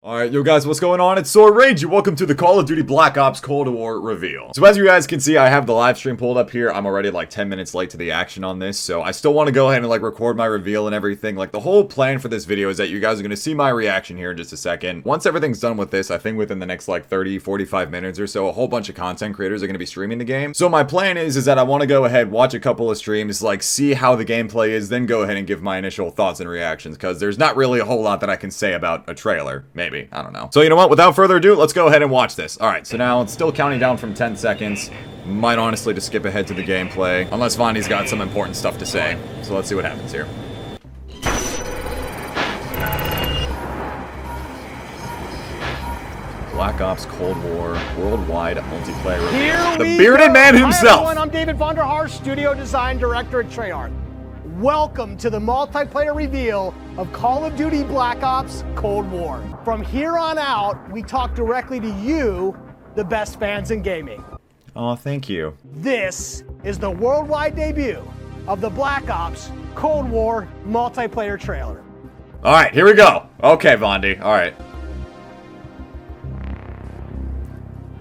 Alright, yo guys, what's going on? It's Sword Rage, and welcome to the Call of Duty Black Ops Cold War reveal. So as you guys can see, I have the live stream pulled up here. I'm already like 10 minutes late to the action on this, so I still want to go ahead and like record my reveal and everything. Like the whole plan for this video is that you guys are going to see my reaction here in just a second. Once everything's done with this, I think within the next like 30-45 minutes or so, a whole bunch of content creators are going to be streaming the game. So my plan is that I want to go ahead, watch a couple of streams, like see how the gameplay is, then go ahead and give my initial thoughts and reactions, because there's not really a whole lot that I can say about a trailer. Maybe. I don't know. So you know what? Without further ado, let's go ahead and watch this. Alright, so now it's still counting down from 10 seconds. Might honestly just skip ahead to the gameplay, unless Vondy's got some important stuff to say. So let's see what happens here. Black Ops Cold War Worldwide Multiplayer Reveal. The bearded man himself! Hi everyone, I'm David Vonderhaar, Studio Design Director at Treyarch. Welcome to the multiplayer reveal of Call of Duty Black Ops Cold War. From here on out, we talk directly to you, the best fans in gaming. Oh, thank you. This is the worldwide debut of the Black Ops Cold War multiplayer trailer. Alright, here we go. Okay, Vondy. Alright.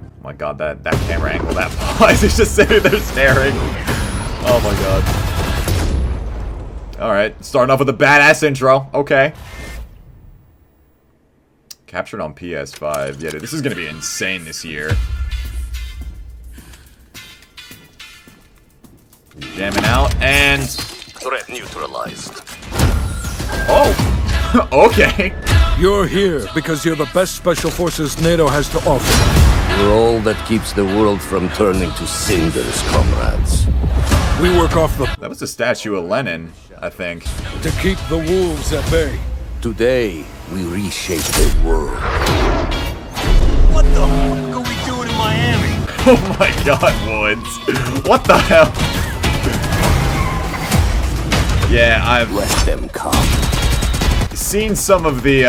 Oh my god, that camera angle, that pause is just sitting there staring. Oh my god. Alright, starting off with a badass intro. Okay. Captured on PS5. Yeah, dude, this is gonna be insane this year. Jamming out, and... Threat neutralized. Oh! Okay. You're here because you're the best special forces NATO has to offer. We're all that keeps the world from turning to cinders, comrades. We work off the... That was a statue of Lenin, I think. to keep the wolves at bay. Today, we reshape the world. What the fuck are we doing in Miami? Oh my god, Woods. What the hell? Yeah, I've Let them come. seen some of the,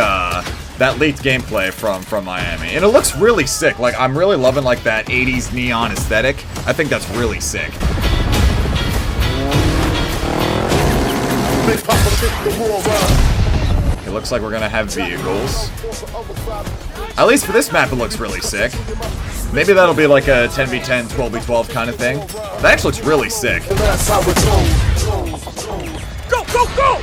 that leaked gameplay from Miami. And it looks really sick. Like, I'm really loving, like, that 80s neon aesthetic. I think that's really sick. It looks like we're gonna have vehicles. At least for this map, it looks really sick. Maybe that'll be like a 10v10, 12v12 kind of thing. That actually looks really sick. Go, go, go!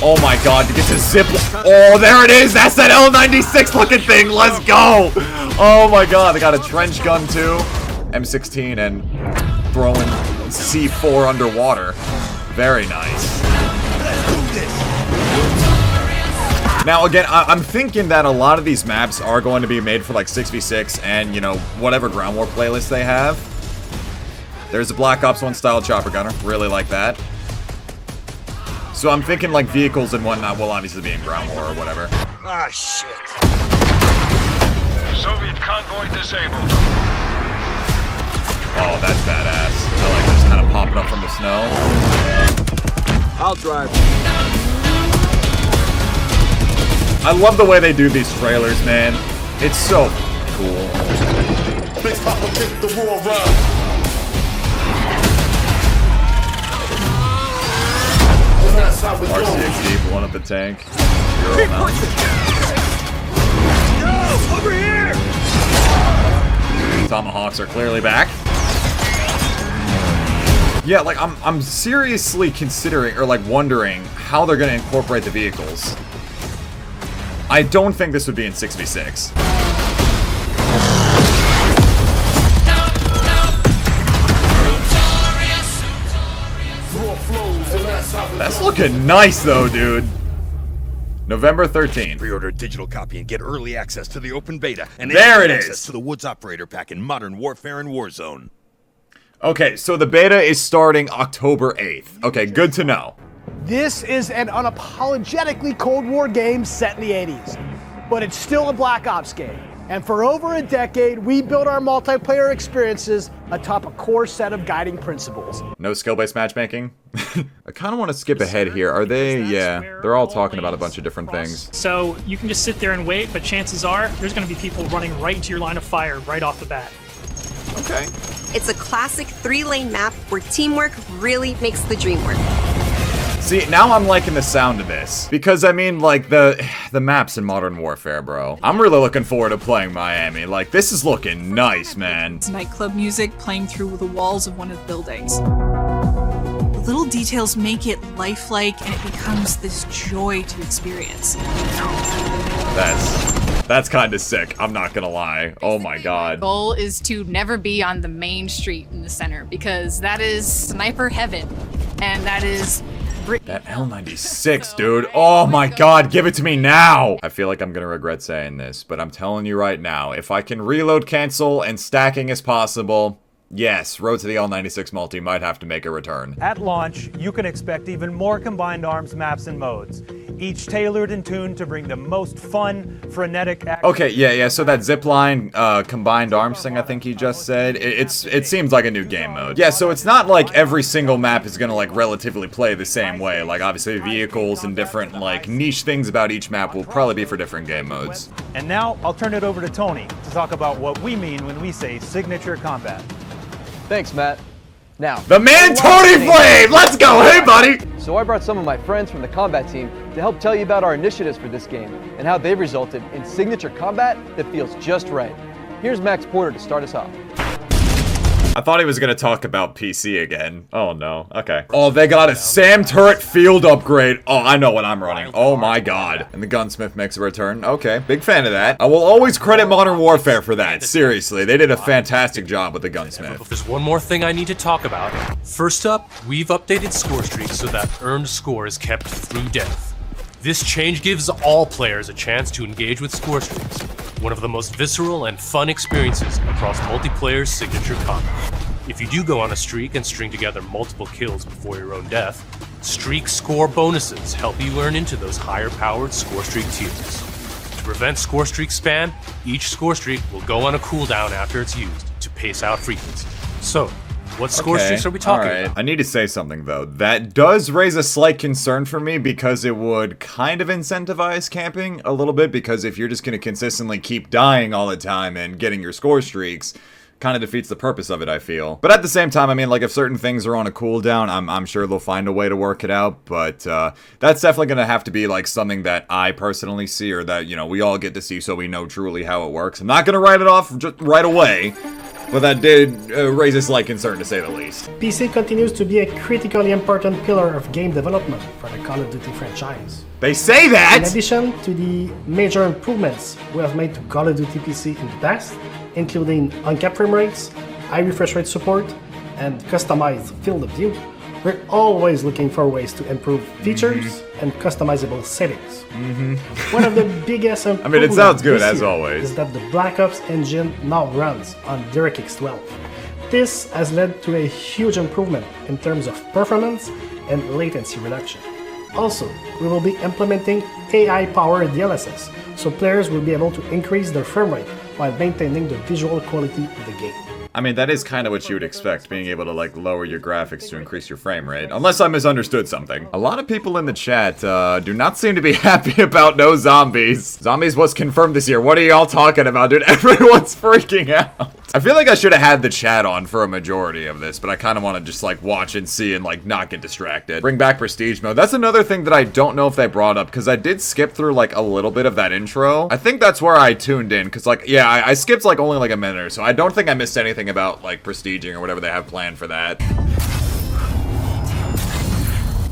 Oh my god, to get to zip. Oh, there it is! That's that L96 looking thing! Let's go! Oh my god, they got a trench gun too. M16 and throwing C4 underwater. Very nice. Now again, I'm thinking that a lot of these maps are going to be made for like 6v6 and, you know, whatever ground war playlist they have. There's a Black Ops 1 style chopper gunner. Really like that. So I'm thinking like vehicles and whatnot will obviously be in ground war or whatever. Ah, shit. Soviet convoy disabled. Oh, that's badass. I like just kind of popping up from the snow. I'll drive. I love the way they do these trailers, man. It's so cool. RCXD blowing up the tank. Euro mountain. No, over here! Tomahawks are clearly back. Yeah, like I'm seriously considering or like wondering how they're gonna incorporate the vehicles. I don't think this would be in 6v6. That's looking nice though, dude. November 13th. Pre-order a digital copy and get early access to the open beta and There it access is. to the Woods Operator Pack in Modern Warfare and Warzone. Okay, so the beta is starting October 8th. Okay, good to know. This is an unapologetically Cold War game set in the 80s, but it's still a Black Ops game. And for over a decade, we built our multiplayer experiences atop a core set of guiding principles. No skill-based matchmaking? I kind of want to skip ahead here. Are they? Yeah, they're all talking about a bunch of different things. So you can just sit there and wait, but chances are there's going to be people running right into your line of fire right off the bat. Okay. It's a classic 3-lane map where teamwork really makes the dream work. See, now I'm liking the sound of this. Because, I mean, like, the maps in Modern Warfare, bro. I'm really looking forward to playing Miami. Like, this is looking nice, man. It's nightclub music playing through the walls of one of the buildings. The little details make it lifelike, and it becomes this joy to experience. That's kind of sick. I'm not gonna lie. Oh my god. Goal is to never be on the main street in the center because that is sniper heaven, and that is that L96, dude. Oh my god, give it to me now. I feel like I'm gonna regret saying this, but I'm telling you right now, if I can reload cancel and stacking is possible, yes, Road to the L96 multi might have to make a return. At launch, you can expect even more combined arms maps and modes, each tailored and tuned to bring the most fun, frenetic action. Okay, yeah, so that zipline combined arms thing I think you just said, it seems like a new game mode. Yeah, so it's not like every single map is gonna like relatively play the same way. Like obviously vehicles and different like niche things about each map will probably be for different game modes. And now I'll turn it over to Tony to talk about what we mean when we say signature combat. Thanks, Matt. Now, the man Tony Flame! Let's go! Hey, buddy! So I brought some of my friends from the combat team to help tell you about our initiatives for this game and how they've resulted in signature combat that feels just right. Here's Max Porter to start us off. I thought he was gonna talk about PC again. Oh no, okay. Oh, they got a SAM turret field upgrade. Oh, I know what I'm running. Oh my god. And the gunsmith makes a return. Okay, big fan of that. I will always credit Modern Warfare for that. Seriously, they did a fantastic job with the gunsmith. There's one more thing I need to talk about. First up, we've updated score streaks so that earned score is kept through death. This change gives all players a chance to engage with score streaks, one of the most visceral and fun experiences across multiplayer's signature combat. If you do go on a streak and string together multiple kills before your own death, streak score bonuses help you earn into those higher-powered score streak tiers. To prevent score streak spam, each score streak will go on a cooldown after it's used to pace out frequency. So, what score streaks are we talking about? I need to say something though. That does raise a slight concern for me because it would kind of incentivize camping a little bit, because if you're just going to consistently keep dying all the time and getting your score streaks, kind of defeats the purpose of it, I feel. But at the same time, I mean, like, if certain things are on a cooldown, I'm sure they'll find a way to work it out, but that's definitely going to have to be, like, something that I personally see, or that, you know, we all get to see so we know truly how it works. I'm not going to write it off just right away, but that did raise a slight concern, to say the least. PC continues to be a critically important pillar of game development for the Call of Duty franchise. They say that! In addition to the major improvements we have made to Call of Duty PC in the past, including uncapped frame rates, high refresh rate support, and customized field of view, we're always looking for ways to improve features and customizable settings. One of the biggest improvements I mean, it sounds good as always. Is that the Black Ops engine now runs on DirectX 12. This has led to a huge improvement in terms of performance and latency reduction. Also, we will be implementing AI-powered DLSS, so players will be able to increase their frame rate while maintaining the visual quality of the game. I mean, that is kind of what you would expect, being able to, like, lower your graphics to increase your frame rate. Unless I misunderstood something. A lot of people in the chat do not seem to be happy about no zombies. Zombies was confirmed this year. What are y'all talking about, dude? Everyone's freaking out. I feel like I should have had the chat on for a majority of this, but I kind of want to just, like, watch and see and, like, not get distracted. Bring back Prestige mode. That's another thing that I don't know if they brought up, because I did skip through, like, a little bit of that intro. I think that's where I tuned in, because, like, yeah, I skipped, like, only, like, a minute or so. I don't think I missed anything about, like, prestiging or whatever they have planned for that.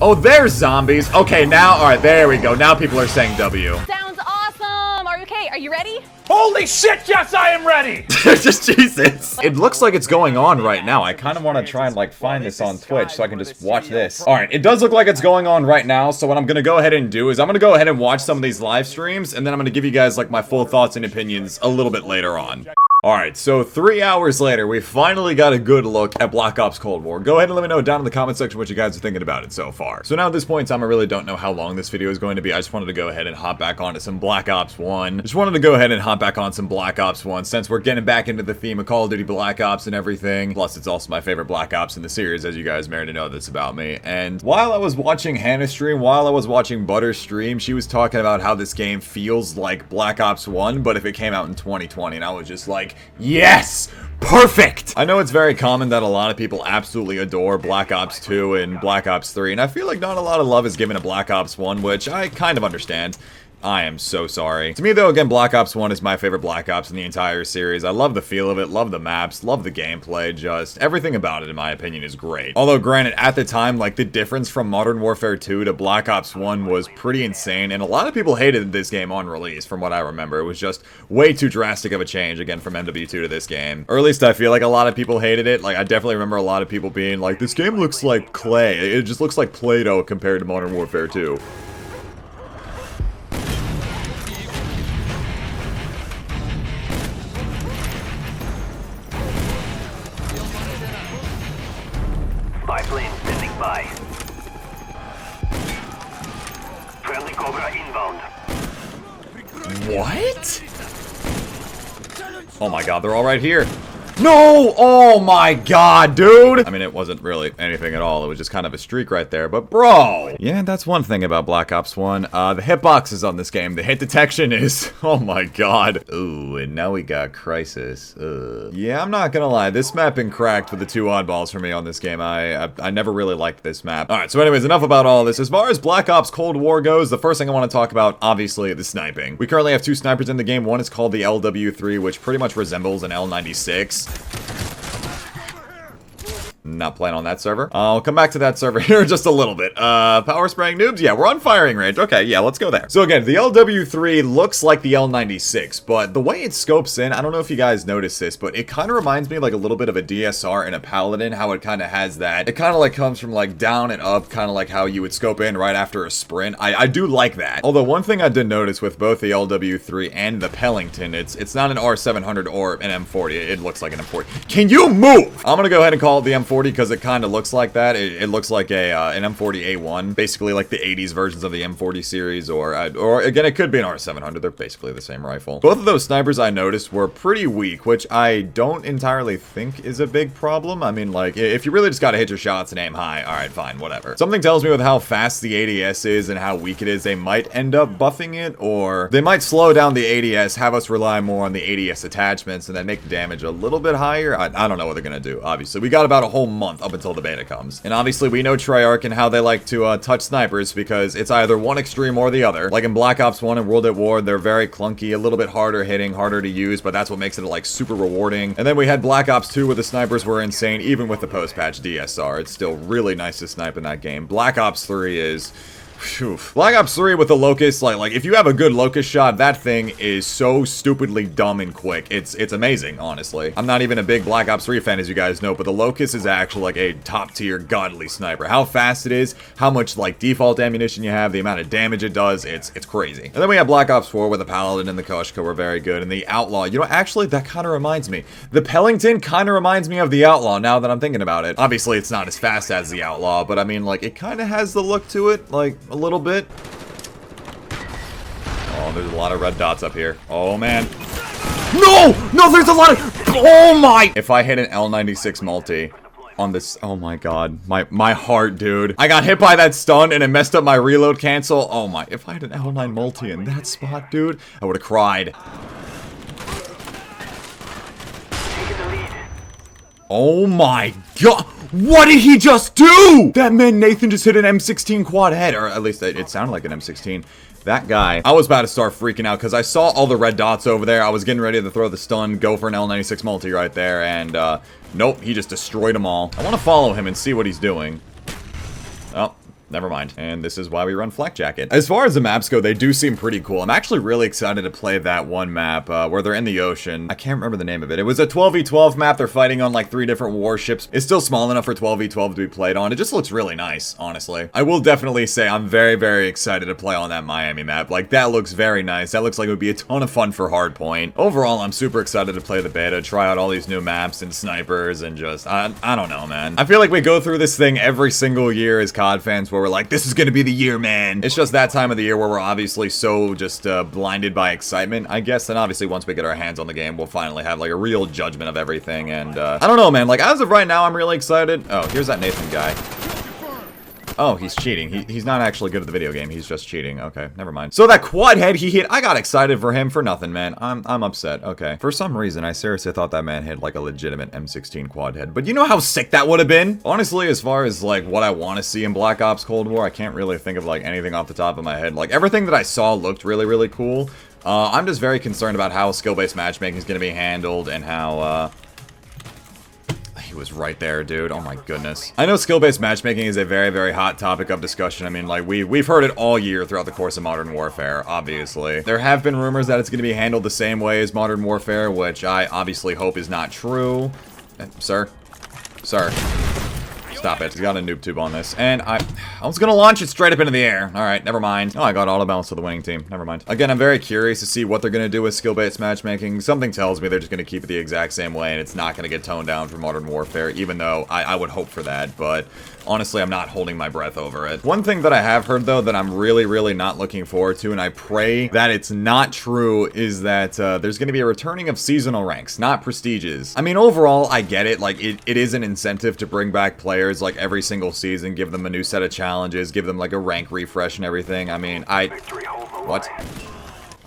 Oh, there's zombies. Okay, now, alright, there we go. Now people are saying W. sounds awesome. Are you okay? Are you ready? Holy shit, yes, I am ready! Just Jesus. It looks like it's going on right now. I kind of want to try and, like, find this on Twitch so I can just watch this. Alright, it does look like it's going on right now, so what I'm going to go ahead and do is I'm going to go ahead and watch some of these live streams, and then I'm going to give you guys, like, my full thoughts and opinions a little bit later on. Alright, so 3 hours later, we finally got a good look at Black Ops Cold War. Go ahead and let me know down in the comment section what you guys are thinking about it so far. So now at this point in time, I really don't know how long this video is going to be. I just wanted to go ahead and hop back onto some Black Ops 1. Just wanted to go ahead and hop back on some Black Ops 1 since we're getting back into the theme of Call of Duty Black Ops and everything. Plus, it's also my favorite Black Ops in the series, as you guys may already know this about me. And while I was watching Hannah stream, while I was watching Butter stream, she was talking about how this game feels like Black Ops 1, but if it came out in 2020, and I was just like, yes! Perfect! I know it's very common that a lot of people absolutely adore Black Ops 2 and Black Ops 3, and I feel like not a lot of love is given to Black Ops 1, which I kind of understand. I am so sorry. To me, though, again, Black Ops 1 is my favorite Black Ops in the entire series. I love the feel of it, love the maps, love the gameplay, just everything about it, in my opinion, is great. Although, granted, at the time, like, the difference from Modern Warfare 2 to Black Ops 1 was pretty insane, and a lot of people hated this game on release, from what I remember. It was just way too drastic of a change, again, from MW2 to this game. Or at least I feel like a lot of people hated it. Like, I definitely remember a lot of people being like, this game looks like clay. It just looks like Play-Doh compared to Modern Warfare 2. Plane standing by. Friendly Cobra inbound. What? Oh my god, they're all right here. No! Oh my god, dude! I mean, it wasn't really anything at all. It was just kind of a streak right there, but bro! Yeah, that's one thing about Black Ops 1. The hitboxes on this game, the hit detection is... Oh my god. Ooh, and now we got Crisis. Yeah, I'm not gonna lie. This map been cracked with the 2 oddballs for me on this game. I never really liked this map. Alright, so anyways, enough about all this. As far as Black Ops Cold War goes, the first thing I want to talk about, obviously, the sniping. We currently have 2 snipers in the game. One is called the LW3, which pretty much resembles an L96. Not playing on that server. I'll come back to that server here in just a little bit. Power spraying noobs? Yeah, we're on firing range. Okay, yeah, let's go there. So again, the LW3 looks like the L96, but the way it scopes in, I don't know if you guys noticed this, but it kind of reminds me of like a little bit of a DSR and a Paladin, how it kind of has that. It kind of like comes from like down and up, kind of like how you would scope in right after a sprint. I do like that. Although one thing I did notice with both the LW3 and the Pellington, it's not an R700 or an M40. It looks like an M40. Can you move? I'm gonna go ahead and call it the M40 because it kind of looks like that. It looks like an M40A1, basically like the 80s versions of the M40 series, or again, it could be an R700. They're basically the same rifle. Both of those snipers I noticed were pretty weak, which I don't entirely think is a big problem. I mean, like, if you really just gotta hit your shots and aim high, alright, fine, whatever. Something tells me with how fast the ADS is and how weak it is, they might end up buffing it, or they might slow down the ADS, have us rely more on the ADS attachments, and then make the damage a little bit higher. I don't know what they're gonna do, obviously. We got about a whole month up until the beta comes. And obviously we know Treyarch and how they like to touch snipers, because it's either one extreme or the other. Like in Black Ops 1 and World at War, they're very clunky, a little bit harder hitting, harder to use, but that's what makes it like super rewarding. And then we had Black Ops 2 where the snipers were insane, even with the post-patch DSR. It's still really nice to snipe in that game. Black Ops 3 is... Whew. Black Ops 3 with the Locust, like if you have a good Locust shot, that thing is so stupidly dumb and quick. It's amazing, honestly. I'm not even a big Black Ops 3 fan, as you guys know, but the Locust is actually like a top-tier godly sniper. How fast it is, how much like default ammunition you have, the amount of damage it does, it's crazy. And then we have Black Ops 4 where the Paladin and the Koshka were very good, and the Outlaw, you know, actually that kind of reminds me. The Pellington kind of reminds me of the Outlaw now that I'm thinking about it. Obviously it's not as fast as the Outlaw, but I mean, like, it kind of has the look to it, like a little bit. Oh, there's a lot of red dots up here. Oh, man. No, there's a lot of... Oh, my... If I hit an L96 multi on this... Oh, my God. My heart, dude. I got hit by that stun, and it messed up my reload cancel. Oh, my... If I had an L9 multi in that spot, dude, I would have cried. Oh, my God. What did he just do? That man Nathan just hit an M16 quad head, or at least it sounded like an M16. That guy, I was about to start freaking out because I saw all the red dots over there. I was getting ready to throw the stun, go for an L96 multi right there, and nope, he just destroyed them all. I want to follow him and see what he's doing. Oh. Never mind. And this is why we run Flak Jacket. As far as the maps go, they do seem pretty cool. I'm actually really excited to play that one map where they're in the ocean. I can't remember the name of it. It was a 12v12 map. They're fighting on like 3 different warships. It's still small enough for 12v12 to be played on. It just looks really nice, honestly. I will definitely say I'm very, very excited to play on that Miami map. Like, that looks very nice. That looks like it would be a ton of fun for Hardpoint. Overall, I'm super excited to play the beta, try out all these new maps and snipers, and just, I don't know, man. I feel like we go through this thing every single year as COD fans where we're like, this is gonna be the year, man. It's just that time of the year where we're obviously so just blinded by excitement, I guess. And obviously once we get our hands on the game, we'll finally have like a real judgment of everything. And I don't know, man, like as of right now, I'm really excited. Oh, here's that Nathan guy. Oh, he's cheating. He's not actually good at the video game. He's just cheating. Okay, never mind. So that quad head he hit, I got excited for him for nothing, man. I'm upset. Okay. For some reason, I seriously thought that man hit like a legitimate M16 quad head. But you know how sick that would have been? Honestly, as far as like what I want to see in Black Ops Cold War, I can't really think of like anything off the top of my head. Like everything that I saw looked really, really cool. I'm just very concerned about how skill-based matchmaking is going to be handled and how, he was right there, dude. Oh my goodness. I know skill-based matchmaking is a very, very hot topic of discussion. I mean, like, we've heard it all year throughout the course of Modern Warfare, obviously. There have been rumors that it's going to be handled the same way as Modern Warfare, which I obviously hope is not true. Sir? Sir. Stop it. He's got a noob tube on this. And I was gonna launch it straight up into the air. Alright, never mind. Oh, I got auto balance to the winning team. Never mind. Again, I'm very curious to see what they're gonna do with skill-based matchmaking. Something tells me they're just gonna keep it the exact same way and it's not gonna get toned down for Modern Warfare, even though I would hope for that, but honestly, I'm not holding my breath over it. One thing that I have heard, though, that I'm really, really not looking forward to, and I pray that it's not true, is that there's going to be a returning of seasonal ranks, not prestiges. I mean, overall, I get it. Like, it is an incentive to bring back players, like, every single season, give them a new set of challenges, give them, like, a rank refresh and everything. I mean, What?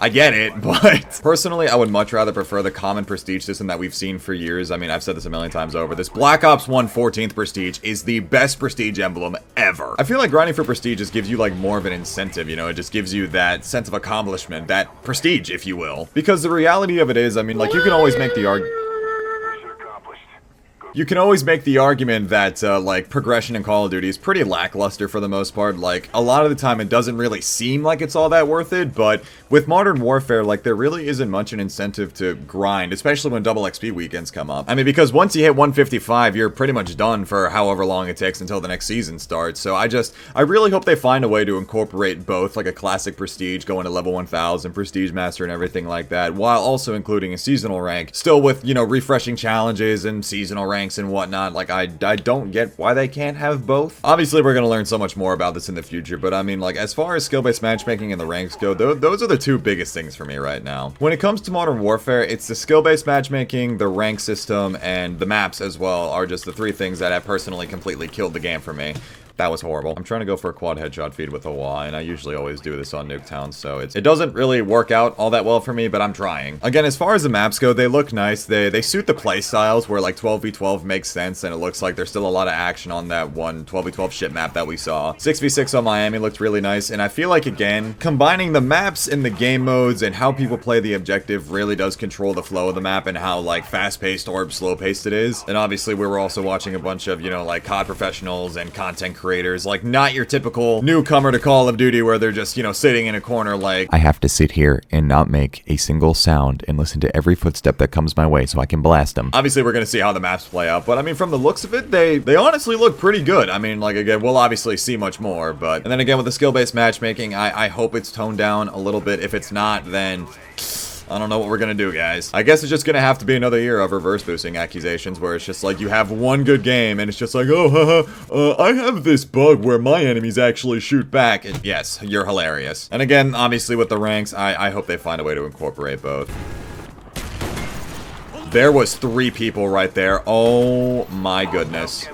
I get it, but personally, I would much rather prefer the common prestige system that we've seen for years. I mean, I've said this a million times over. This Black Ops 1 14th prestige is the best prestige emblem ever. I feel like grinding for prestige just gives you like more of an incentive, you know? It just gives you that sense of accomplishment, that prestige, if you will. Because the reality of it is, I mean, like, you can always make the argument. You can always make the argument that, like, progression in Call of Duty is pretty lackluster for the most part. Like, a lot of the time it doesn't really seem like it's all that worth it, but with Modern Warfare, like, there really isn't much an incentive to grind, especially when double XP weekends come up. I mean, because once you hit 155, you're pretty much done for however long it takes until the next season starts. So I really hope they find a way to incorporate both, like, a classic prestige, going to level 1000, prestige master, and everything like that, while also including a seasonal rank, still with, you know, refreshing challenges and seasonal ranks and whatnot. Like, I don't get why they can't have both. Obviously, we're gonna learn so much more about this in the future, but I mean, like, as far as skill-based matchmaking and the ranks go, those are the two biggest things for me right now. When it comes to Modern Warfare, it's the skill-based matchmaking, the rank system, and the maps as well are just the three things that have personally completely killed the game for me. That was horrible. I'm trying to go for a quad headshot feed with a Y, and I usually always do this on Nuketown, so it doesn't really work out all that well for me, but I'm trying. Again, as far as the maps go, they look nice. They suit the play styles where like 12v12 makes sense, and it looks like there's still a lot of action on that one 12v12 ship map that we saw. 6v6 on Miami looked really nice, and I feel like, again, combining the maps and the game modes and how people play the objective really does control the flow of the map and how like fast-paced or slow-paced it is. And obviously, we were also watching a bunch of, you know, like COD professionals and content creators, like not your typical newcomer to Call of Duty where they're just, you know, sitting in a corner like, I have to sit here and not make a single sound and listen to every footstep that comes my way so I can blast them. Obviously, we're gonna see how the maps play out, but I mean, from the looks of it, they honestly look pretty good. I mean, like, again, we'll obviously see much more, but, and then again, with the skill-based matchmaking, I hope it's toned down a little bit. If it's not, then I don't know what we're gonna do, guys. I guess it's just gonna have to be another year of reverse boosting accusations where it's just like you have one good game and it's just like, oh, haha, I have this bug where my enemies actually shoot back. And yes, you're hilarious. And again, obviously with the ranks, I hope they find a way to incorporate both. There was 3 people right there. Oh my goodness.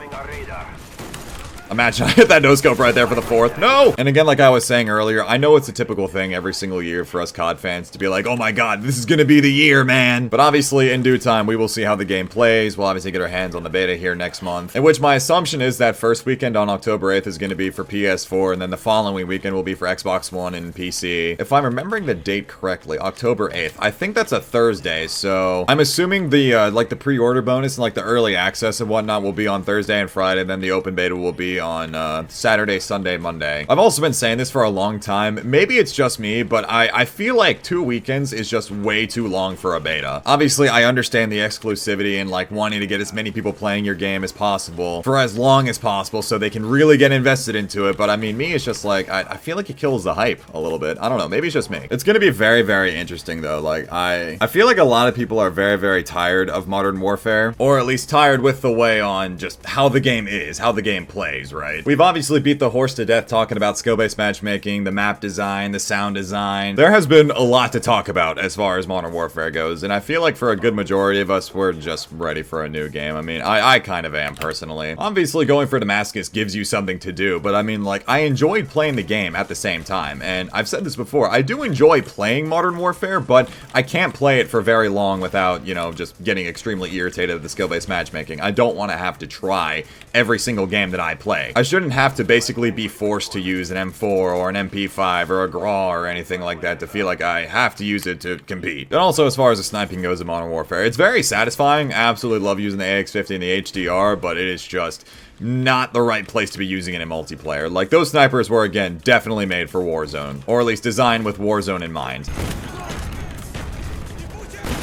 Imagine I hit that no-scope right there for the 4th. No! And again, like I was saying earlier, I know it's a typical thing every single year for us COD fans to be like, oh my god, this is gonna be the year, man! But obviously, in due time, we will see how the game plays. We'll obviously get our hands on the beta here next month. In which my assumption is that first weekend on October 8th is gonna be for PS4, and then the following weekend will be for Xbox One and PC. If I'm remembering the date correctly, October 8th. I think that's a Thursday, so I'm assuming the, like, the pre-order bonus and, like, the early access and whatnot will be on Thursday and Friday, and then the open beta will be on Saturday, Sunday, Monday. I've also been saying this for a long time. Maybe it's just me, but I feel like 2 weekends is just way too long for a beta. Obviously, I understand the exclusivity and like wanting to get as many people playing your game as possible for as long as possible so they can really get invested into it, but I mean, me, it's just like, I feel like it kills the hype a little bit. I don't know, maybe it's just me. It's gonna be very, very interesting though. Like, I feel like a lot of people are very, very tired of Modern Warfare, or at least tired with the way on just how the game is, how the game plays. enemies, right? We've obviously beat the horse to death talking about skill-based matchmaking, the map design, the sound design. There has been a lot to talk about as far as Modern Warfare goes, and I feel like for a good majority of us, we're just ready for a new game. I mean, I kind of am, personally. Obviously, going for Damascus gives you something to do, but I mean, like, I enjoyed playing the game at the same time, and I've said this before, I do enjoy playing Modern Warfare, but I can't play it for very long without, you know, just getting extremely irritated at the skill-based matchmaking. I don't want to have to try every single game that I play. I shouldn't have to basically be forced to use an M4 or an MP5 or a GRAW or anything like that to feel like I have to use it to compete. And also, as far as the sniping goes in Modern Warfare, it's very satisfying. I absolutely love using the AX-50 and the HDR, but it is just not the right place to be using it in multiplayer. Like, those snipers were, again, definitely made for Warzone, or at least designed with Warzone in mind.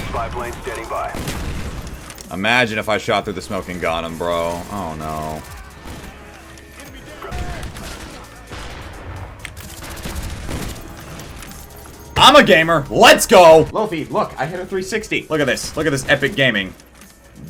Spy plane standing by. Imagine if I shot through the smoke and got him, bro. Oh, no. I'm a gamer. Let's go. Lofi, look, I hit a 360. Look at this. Look at this epic gaming.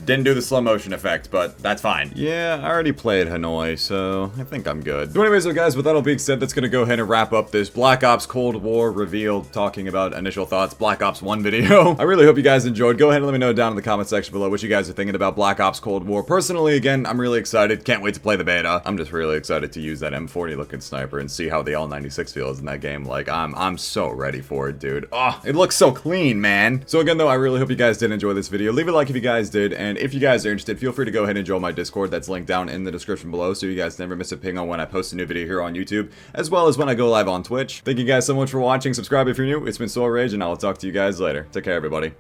Didn't do the slow motion effect, but that's fine. Yeah, I already played Hanoi, so I think I'm good. So anyways, so guys, with that all being said, that's gonna go ahead and wrap up this Black Ops Cold War reveal, talking about initial thoughts, Black Ops 1 video. I really hope you guys enjoyed. Go ahead and let me know down in the comment section below what you guys are thinking about Black Ops Cold War. Personally, again, I'm really excited. Can't wait to play the beta. I'm just really excited to use that M40 looking sniper and see how the L96 feels in that game. Like, I'm so ready for it, dude. Oh, it looks so clean, man. So again, though, I really hope you guys did enjoy this video. Leave a like if you guys did, and if you guys are interested, feel free to go ahead and join my Discord. That's linked down in the description below, so you guys never miss a ping on when I post a new video here on YouTube, as well as when I go live on Twitch. Thank you guys so much for watching. Subscribe if you're new. It's been Soul Rage, and I'll talk to you guys later. Take care, everybody.